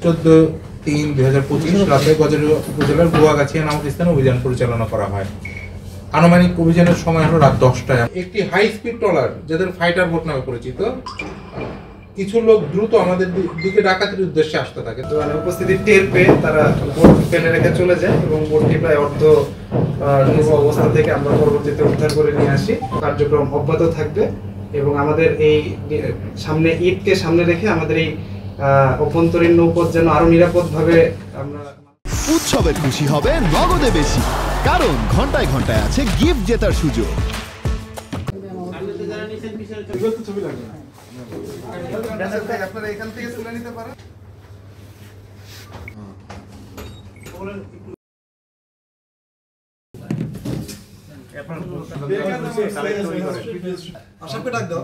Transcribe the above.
14/3/2025 রাতে গজারিয়া উপজেলার গুয়াগাছিয়া নামক স্থানে অভিযান পরিচালনা করা হয়। আনুমানিক অভিযানের সময় হলো রাত 10টায়। একটি হাই স্পিড ট্রলার, যাদের ফাইটার বোট নামে পরিচিত, কিছু লোক দ্রুত আমাদের দিকে ডাকাতির উদ্দেশ্যে আসতে থাকে। মানে উপস্থিতি টের পেয়ে তারা বোট ফেলে রেখে চলে যায় এবং বোটটি প্রায় অর্ধ ডুবো অবস্থা থেকে আমরা পরবর্তীতে উদ্ধার করে নিয়ে আসি। কার্যক্রম অব্যাহত থাকবে এবং আমাদের এই সামনে ঈদকে সামনে রেখে আমাদের এই অভ্যন্তরীণ নৌপথ যেন আরো নিরাপদভাবে আমরা উৎসবের খুশি হবে নগদে বেশি, কারণ ঘন্টায় ঘন্টায় আছে গিফট জেতার সুযোগ। আপনারা এখান থেকে তুলে নিতে পারেন। আশাকে ডাক দাও।